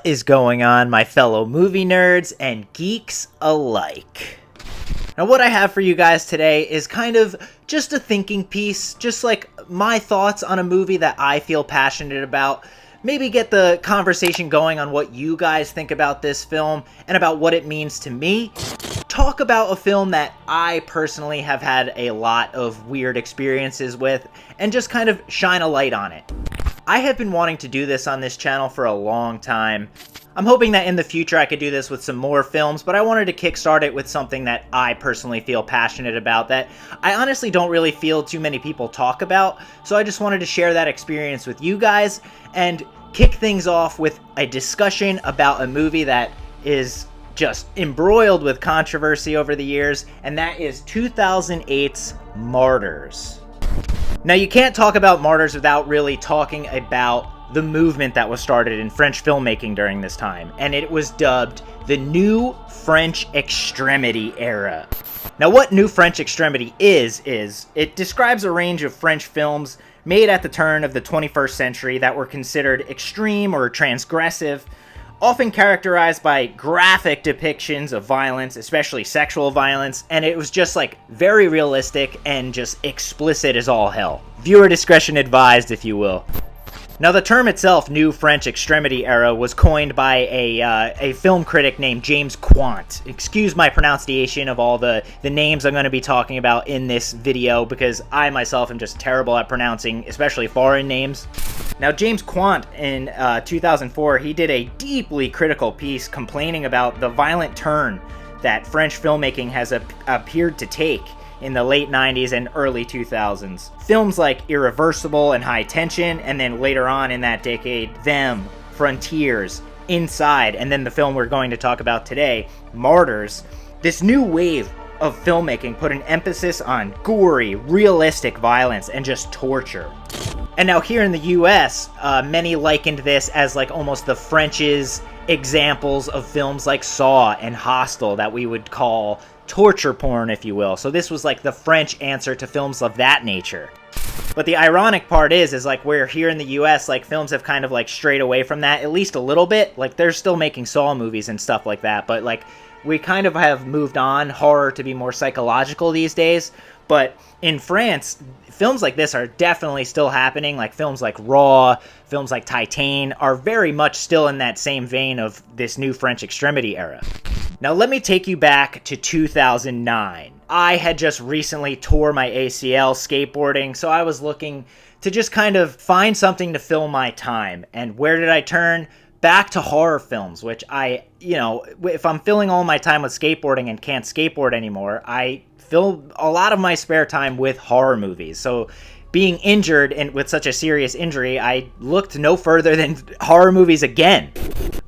What is going on, my fellow movie nerds and geeks alike? Now, what I have for you guys today is kind of just a thinking piece, just like my thoughts on a movie that I feel passionate about. Maybe get the conversation going on what you guys think about this film and about what it means to me. Talk about a film that I personally have had a lot of weird experiences with and just kind of shine a light on it. I have been wanting to do this on this channel for a long time. I'm hoping that in the future I could do this with some more films, but I wanted to kickstart it with something that I personally feel passionate about that I honestly don't really feel too many people talk about, so I just wanted to share that experience with you guys and kick things off with a discussion about a movie that is just embroiled with controversy over the years, and that is 2008's Martyrs. Now, you can't talk about Martyrs without really talking about the movement that was started in French filmmaking during this time, and it was dubbed the New French Extremity Era. Now, what New French Extremity is it describes a range of French films made at the turn of the 21st century that were considered extreme or transgressive, often characterized by graphic depictions of violence, especially sexual violence, and it was just like very realistic and just explicit as all hell. Viewer discretion advised, if you will. Now, the term itself, New French Extremity Era, was coined by a film critic named James Quant. Excuse my pronunciation of all the names I'm going to be talking about in this video, because I myself am just terrible at pronouncing, especially foreign names. Now, James Quant, in 2004, he did a deeply critical piece complaining about the violent turn that French filmmaking has appeared to take in the late 90s and early 2000s. Films like Irreversible and High Tension, and then later on in that decade, Them, Frontiers, Inside, and then the film we're going to talk about today, Martyrs. This new wave of filmmaking put an emphasis on gory, realistic violence and just torture. And now here in the US, many likened this as like almost the French's examples of films like Saw and Hostel that we would call torture porn, if you will. So this was like the French answer to films of that nature. But the ironic part is like where here in the US, like films have kind of like strayed away from that, at least a little bit. Like they're still making Saw movies and stuff like that, but like we kind of have moved on horror to be more psychological these days. But in France, films like this are definitely still happening. Like films like Raw, films like Titan are very much still in that same vein of this New French Extremity Era. Now, let me take you back to 2009. I had just recently tore my ACL skateboarding, so I was looking to just kind of find something to fill my time. And where did I turn? Back to horror films, which if I'm filling all my time with skateboarding and can't skateboard anymore, I fill a lot of my spare time with horror movies. So being injured and with such a serious injury, I looked no further than horror movies again.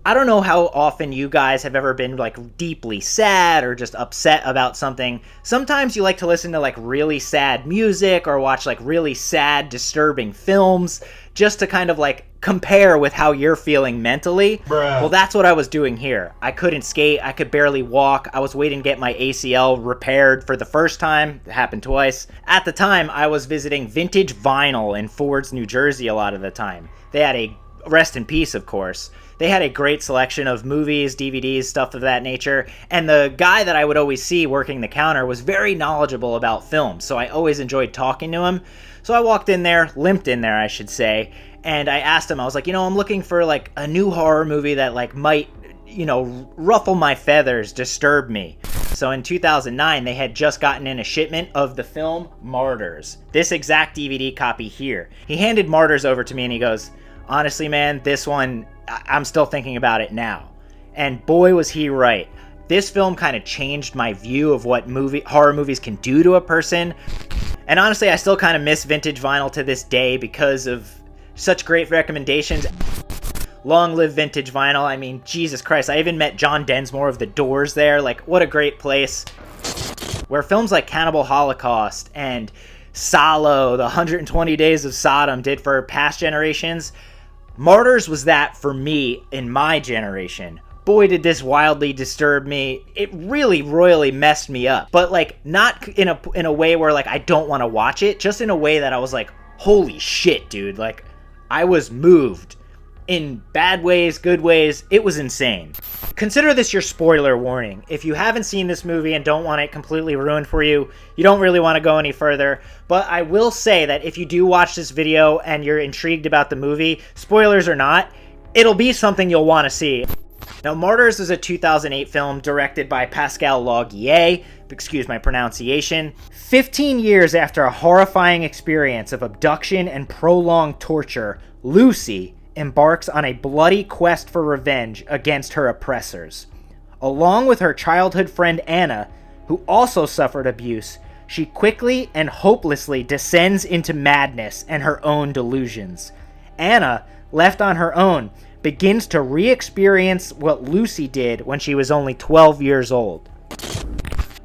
I don't know how often you guys have ever been like deeply sad or just upset about something. Sometimes you like to listen to like really sad music or watch like really sad, disturbing films just to kind of like compare with how you're feeling mentally. Bruh. Well, that's what I was doing here. I couldn't skate. I could barely walk. I was waiting to get my ACL repaired for the first time. It happened twice. At the time, I was visiting Vintage Vinyl in Fords, New Jersey a lot of the time. They had a, rest in peace, of course, they had a great selection of movies, DVDs, stuff of that nature, and the guy that I would always see working the counter was very knowledgeable about films, so I always enjoyed talking to him. So I walked in there, limped in there, I should say, and I asked him, I was like, I'm looking for like a new horror movie that like might, ruffle my feathers, disturb me. So in 2009, they had just gotten in a shipment of the film Martyrs, this exact DVD copy here. He handed Martyrs over to me and he goes, honestly, man, this one, I'm still thinking about it now. And boy, was he right. This film kind of changed my view of what horror movies can do to a person. And honestly, I still kind of miss Vintage Vinyl to this day because of such great recommendations. Long live Vintage Vinyl. I mean, Jesus Christ, I even met John Densmore of The Doors there. Like, what a great place. Where films like Cannibal, Holocaust and Salo, the 120 Days of Sodom did for past generations, Martyrs was that for me in my generation. Boy, did this wildly disturb me. It really royally messed me up. But like, not in a way where like I don't want to watch it, just in a way that I was like, holy shit, dude. Like, I was moved. in bad ways, good ways. It was insane. Consider this your spoiler warning. If you haven't seen this movie and don't want it completely ruined for you, you don't really want to go any further. But I will say that if you do watch this video and you're intrigued about the movie, spoilers or not, it'll be something you'll want to see. Now, Martyrs is a 2008 film directed by Pascal Laugier, excuse my pronunciation. 15 years after a horrifying experience of abduction and prolonged torture, Lucy embarks on a bloody quest for revenge against her oppressors. Along with her childhood friend Anna, who also suffered abuse, she quickly and hopelessly descends into madness and her own delusions. Anna, left on her own, begins to re-experience what Lucy did when she was only 12 years old.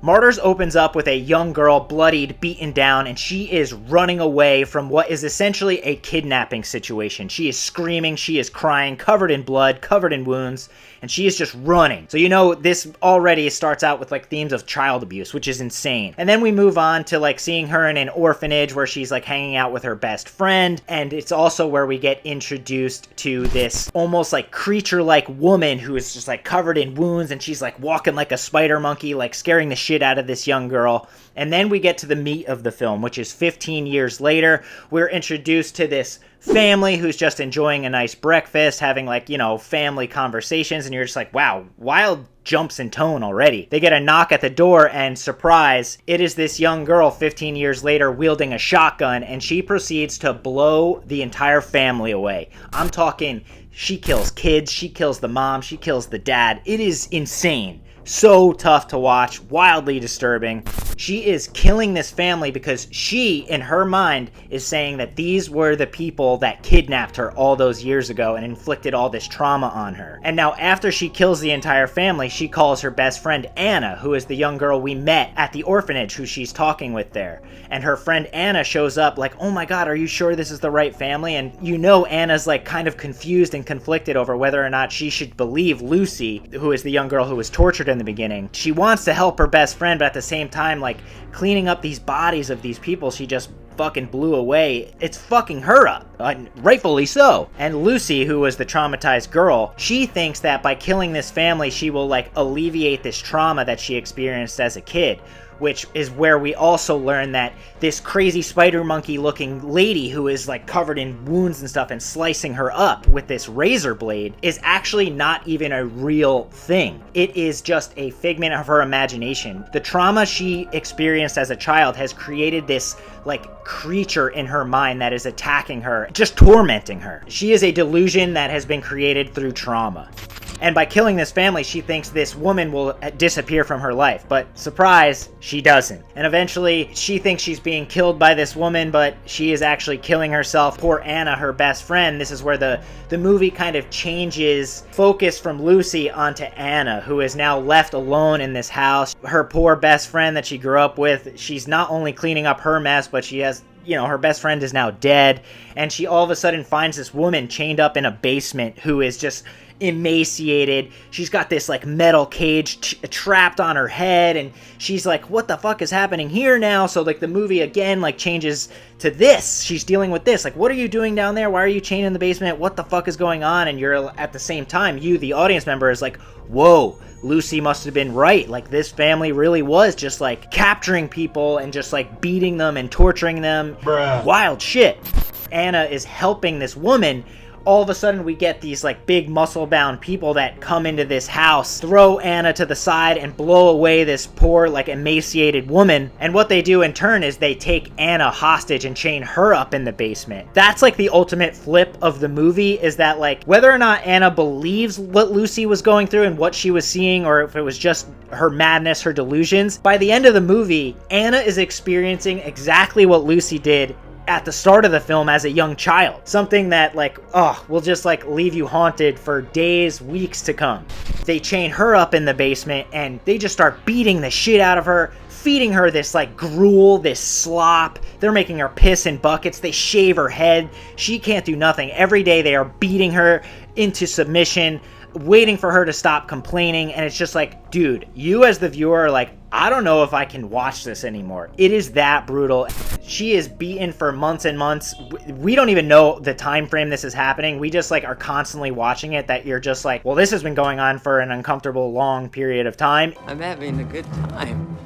Martyrs opens up with a young girl bloodied, beaten down, and she is running away from what is essentially a kidnapping situation. She is screaming, she is crying, covered in blood, covered in wounds, and she is just running. So you know, this already starts out with like themes of child abuse, which is insane. And then we move on to like seeing her in an orphanage where she's like hanging out with her best friend, and it's also where we get introduced to this almost like creature-like woman who is just like covered in wounds, and she's like walking like a spider monkey, like scaring the shit out of this young girl. And then we get to the meat of the film, which is 15 years later. We're introduced to this family who's just enjoying a nice breakfast, having like, you know, family conversations, and you're just like, wow, wild jumps in tone already. They get a knock at the door, and surprise, it is this young girl 15 years later wielding a shotgun, and she proceeds to blow the entire family away. I'm talking, she kills kids, she kills the mom, she kills the dad. It is insane. So tough to watch, wildly disturbing. She is killing this family because she, in her mind, is saying that these were the people that kidnapped her all those years ago and inflicted all this trauma on her. And now after she kills the entire family, she calls her best friend Anna, who is the young girl we met at the orphanage who she's talking with there. And her friend Anna shows up like, oh my god, are you sure this is the right family? And you know Anna's like kind of confused and conflicted over whether or not she should believe Lucy, who is the young girl who was tortured in the beginning. She wants to help her best friend, but at the same time, like, cleaning up these bodies of these people she just fucking blew away, it's fucking her up, rightfully so. And Lucy, who was the traumatized girl, she thinks that by killing this family she will like alleviate this trauma that she experienced as a kid, which is where we also learn that this crazy spider monkey looking lady who is like covered in wounds and stuff and slicing her up with this razor blade is actually not even a real thing. It is just a figment of her imagination. The trauma she experienced as a child has created this like creature in her mind that is attacking her, just tormenting her. She is a delusion that has been created through trauma. And by killing this family, she thinks this woman will disappear from her life. But surprise, she doesn't. And eventually, she thinks she's being killed by this woman, but she is actually killing herself. Poor Anna, her best friend. This is where the movie kind of changes focus from Lucy onto Anna, who is now left alone in this house. Her poor best friend that she grew up with, she's not only cleaning up her mess, but she has... you know, her best friend is now dead, and she all of a sudden finds this woman chained up in a basement who is just emaciated. She's got this like metal cage trapped on her head, and she's like, what the fuck is happening here now? So like the movie again like changes to this. She's dealing with this, like, what are you doing down there? Why are you chained in the basement? What the fuck is going on? And you're at the same time, you, the audience member, is like, whoa, Lucy must have been right. Like, this family really was just like capturing people and just like beating them and torturing them. Bruh. Wild shit. Anna is helping this woman. All of a sudden we get these like big muscle-bound people that come into this house, throw Anna to the side and blow away this poor like emaciated woman. And what they do in turn is they take Anna hostage and chain her up in the basement. That's like the ultimate flip of the movie, is that like whether or not Anna believes what Lucy was going through and what she was seeing, or if it was just her madness, her delusions, by the end of the movie, Anna is experiencing exactly what Lucy did at the start of the film as a young child. Something that like, will just like leave you haunted for days, weeks to come. They chain her up in the basement and they just start beating the shit out of her, feeding her this like gruel, this slop. They're making her piss in buckets. They shave her head. She can't do nothing. Every day they are beating her into submission waiting for her to stop complaining, and it's just like, dude, you as the viewer are like, I don't know if I can watch this anymore. It is that brutal. She is beaten for months and months. We don't even know the time frame this is happening. We just like are constantly watching it, that you're just like, well, this has been going on for an uncomfortable long period of time. I'm having a good time.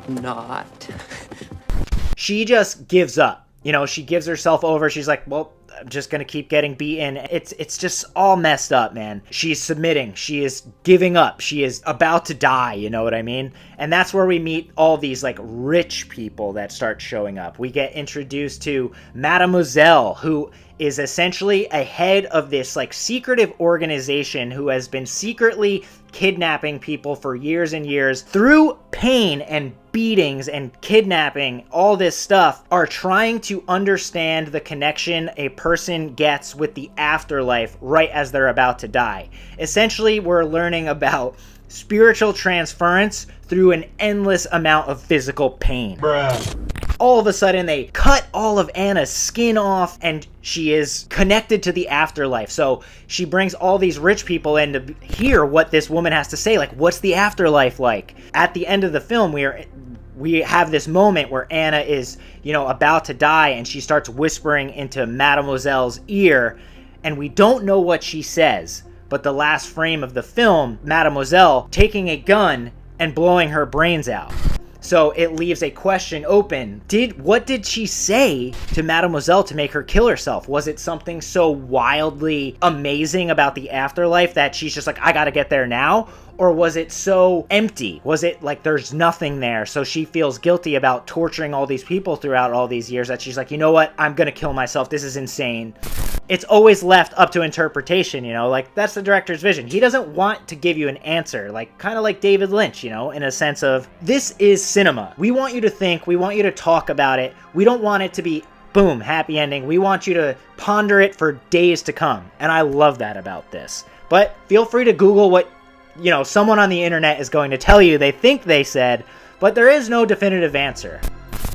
Not. She just gives up. You know, she gives herself over. She's like, well, I'm just gonna keep getting beaten. It's just all messed up, man. She's submitting. She is giving up. She is about to die, you know what I mean? And that's where we meet all these, like, rich people that start showing up. We get introduced to Mademoiselle, who is essentially a head of this, like, secretive organization who has been secretly kidnapping people for years and years through pain and beatings and kidnapping. All this stuff are trying to understand the connection a person gets with the afterlife right as they're about to die. Essentially, we're learning about spiritual transference through an endless amount of physical pain. Bruh. All of a sudden, they cut all of Anna's skin off, and she is connected to the afterlife. So she brings all these rich people in to hear what this woman has to say. Like, what's the afterlife like? At the end of the film, we have this moment where Anna is, you know, about to die, and she starts whispering into Mademoiselle's ear, and we don't know what she says. But the last frame of the film, Mademoiselle taking a gun and blowing her brains out. So it leaves a question open. What did she say to Mademoiselle to make her kill herself? Was it something so wildly amazing about the afterlife that she's just like, I gotta get there now? Or was it so empty? Was it like there's nothing there, so she feels guilty about torturing all these people throughout all these years that she's like, you know what? I'm gonna kill myself. This is insane. It's always left up to interpretation, you know? Like, that's the director's vision. He doesn't want to give you an answer, like, kind of like David Lynch, you know, in a sense of, this is cinema. We want you to think, we want you to talk about it. We don't want it to be, boom, happy ending. We want you to ponder it for days to come. And I love that about this. But feel free to Google what, you know, someone on the internet is going to tell you they think they said, but there is no definitive answer.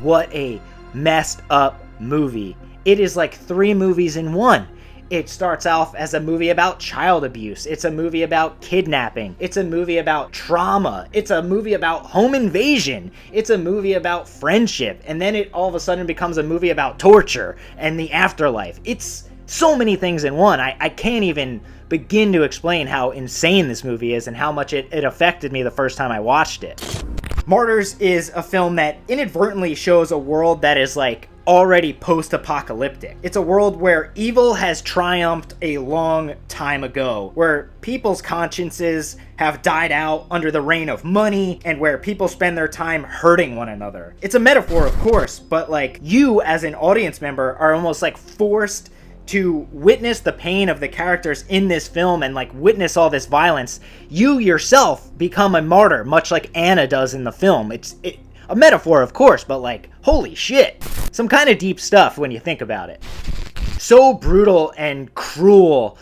What a messed up movie. It is like 3 movies in one. It starts off as a movie about child abuse. It's a movie about kidnapping. It's a movie about trauma. It's a movie about home invasion. It's a movie about friendship. And then it all of a sudden becomes a movie about torture and the afterlife. It's so many things in one. I can't even begin to explain how insane this movie is and how much it affected me the first time I watched it. Martyrs is a film that inadvertently shows a world that is like already post-apocalyptic. It's a world where evil has triumphed a long time ago, where people's consciences have died out under the reign of money, and where people spend their time hurting one another. It's a metaphor, of course, but like, you as an audience member are almost like forced to witness the pain of the characters in this film and like witness all this violence. You yourself become a martyr, much like Anna does in the film. It's a metaphor, of course, but like, holy shit. Some kind of deep stuff when you think about it. So brutal and cruel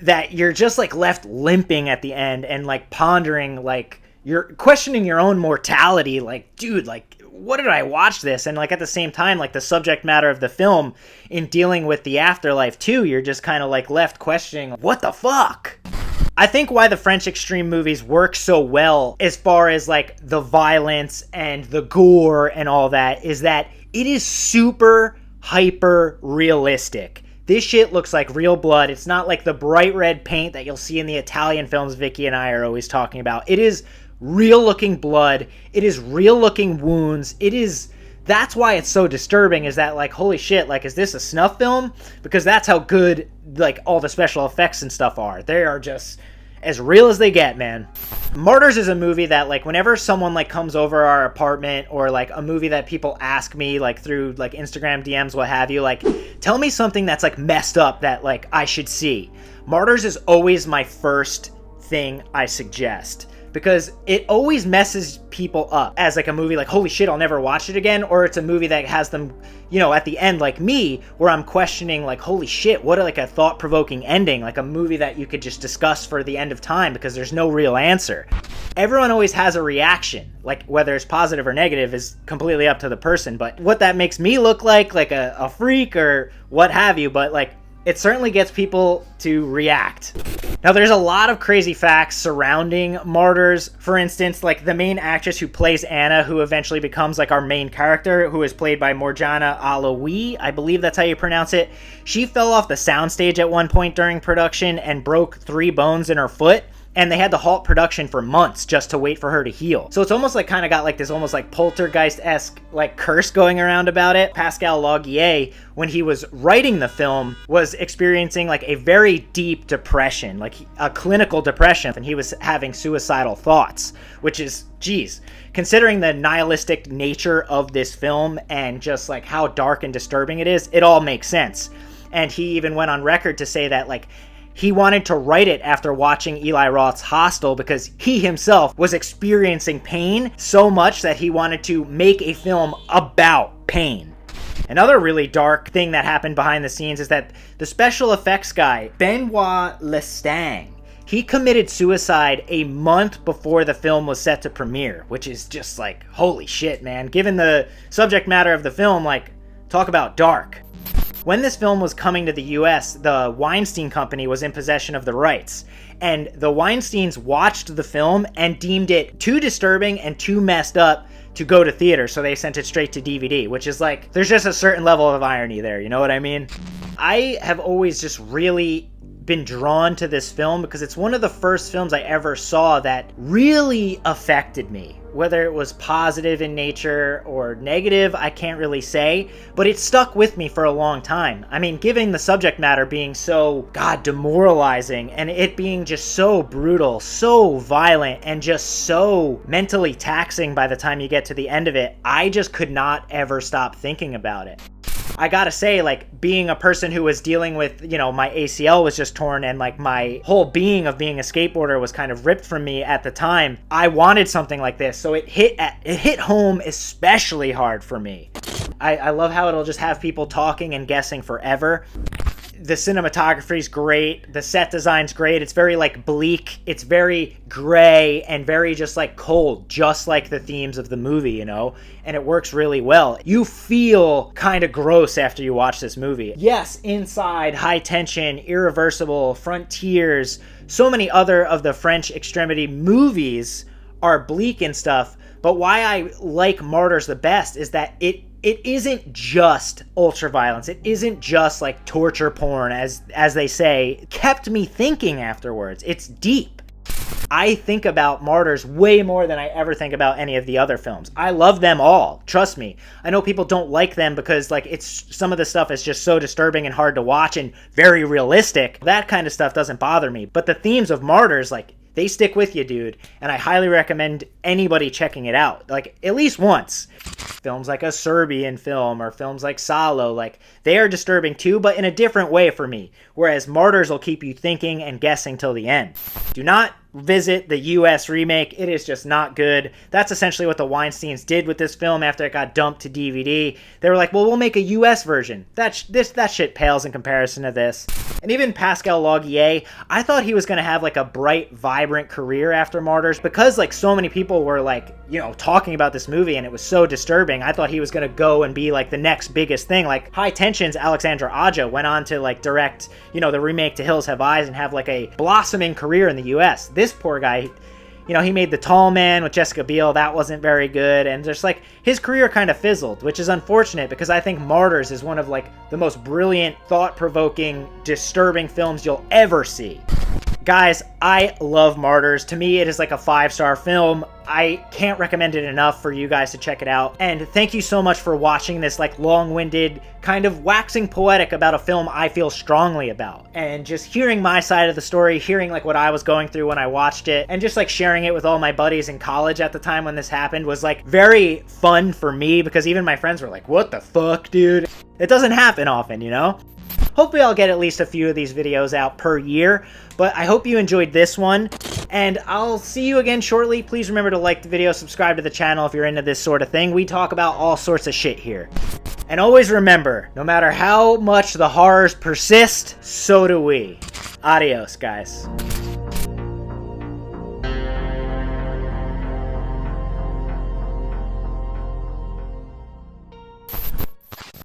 that you're just like left limping at the end and like pondering, like you're questioning your own mortality. Like, dude, like, what did I watch this? And like at the same time, like the subject matter of the film in dealing with the afterlife too, you're just kind of like left questioning, what the fuck? I think why the French extreme movies work so well as far as like the violence and the gore and all that is that it is super hyper realistic. This shit looks like real blood. It's not like the bright red paint that you'll see in the Italian films Vicky and I are always talking about. It is real looking blood. It is real looking wounds. That's why it's so disturbing, is that like, holy shit, like, is this a snuff film? Because that's how good like all the special effects and stuff are. They are just as real as they get, man. Martyrs is a movie that like whenever someone like comes over our apartment, or like a movie that people ask me like through like Instagram DMs, what have you, like, tell me something that's like messed up that like I should see. Martyrs is always my first thing I suggest, because it always messes people up as like a movie like, holy shit, I'll never watch it again, or it's a movie that has them, you know, at the end like me, where I'm questioning like, holy shit, what a, like a thought-provoking ending, like a movie that you could just discuss for the end of time because there's no real answer. Everyone always has a reaction, like whether it's positive or negative is completely up to the person, but what that makes me look like a freak or what have you, but like it certainly gets people to react. Now, there's a lot of crazy facts surrounding Martyrs. For instance, like the main actress who plays Anna, who eventually becomes like our main character, who is played by Morjana Alaoui, I believe that's how you pronounce it. She fell off the soundstage at one point during production and broke 3 bones in her foot. And they had to halt production for months just to wait for her to heal. So it's almost like kind of got like this almost like poltergeist-esque like curse going around about it. Pascal Laugier, when he was writing the film, was experiencing like a very deep depression, like a clinical depression, and he was having suicidal thoughts, which is, geez, considering the nihilistic nature of this film and just like how dark and disturbing it is, it all makes sense. And he even went on record to say that like he wanted to write it after watching Eli Roth's Hostel because he himself was experiencing pain so much that he wanted to make a film about pain. Another really dark thing that happened behind the scenes is that the special effects guy, Benoit Lestang, he committed suicide a month before the film was set to premiere, which is just like, holy shit, man. Given the subject matter of the film, like, talk about dark. When this film was coming to the US, the Weinstein Company was in possession of the rights, and the Weinsteins watched the film and deemed it too disturbing and too messed up to go to theater, so they sent it straight to DVD, which is like, there's just a certain level of irony there, you know what I mean? I have always just really been drawn to this film because it's one of the first films I ever saw that really affected me. Whether it was positive in nature or negative, I can't really say, but it stuck with me for a long time. I mean, given the subject matter being so, God, demoralizing, and it being just so brutal, so violent, and just so mentally taxing by the time you get to the end of it, I just could not ever stop thinking about it. I gotta say, like, being a person who was dealing with, you know, my ACL was just torn and like my whole being of being a skateboarder was kind of ripped from me at the time, I wanted something like this, so it hit home especially hard for me. I love how it'll just have people talking and guessing forever. The cinematography's great, the set design's great, it's very like bleak, it's very gray and very just like cold, just like the themes of the movie, you know, and it works really well. You feel kind of gross after you watch this movie. Yes, Inside, High Tension, Irreversible, Frontiers, so many other of the French Extremity movies are bleak and stuff, but why I like Martyrs the best is that it isn't just ultraviolence. It isn't just like torture porn, as they say. It kept me thinking afterwards. It's deep. I think about Martyrs way more than I ever think about any of the other films. I love them all. Trust me. I know people don't like them because like it's some of the stuff is just so disturbing and hard to watch and very realistic. That kind of stuff doesn't bother me. But the themes of Martyrs, like, they stick with you, dude, and I highly recommend anybody checking it out, like, at least once. Films like a Serbian film or films like Salo, like, they are disturbing too, but in a different way for me, whereas Martyrs will keep you thinking and guessing till the end. Do not visit the US remake. It is just not good. That's essentially what the Weinsteins did with this film after it got dumped to DVD. They were like, well, we'll make a US version. That shit pales in comparison to this. And even Pascal Laugier, I thought he was going to have like a bright, vibrant career after Martyrs because like so many people were like, you know, talking about this movie and it was so disturbing. I thought he was going to go and be like the next biggest thing. Like High Tension's Alexandra Aja went on to like direct, you know, the remake to Hills Have Eyes and have like a blossoming career in the US. This poor guy, you know, he made The Tall Man with Jessica Biel. That wasn't very good. And just like his career kind of fizzled, which is unfortunate because I think Martyrs is one of like the most brilliant, thought-provoking, disturbing films you'll ever see. Guys, I love Martyrs. To me, it is like a 5-star film. I can't recommend it enough for you guys to check it out. And thank you so much for watching this like long-winded, kind of waxing poetic about a film I feel strongly about. And just hearing my side of the story, hearing like what I was going through when I watched it, and just like sharing it with all my buddies in college at the time when this happened was like very fun for me because even my friends were like, what the fuck, dude? It doesn't happen often, you know? Hopefully I'll get at least a few of these videos out per year, but I hope you enjoyed this one, and I'll see you again shortly. Please remember to like the video, subscribe to the channel if you're into this sort of thing. We talk about all sorts of shit here. And always remember, no matter how much the horrors persist, so do we. Adios, guys.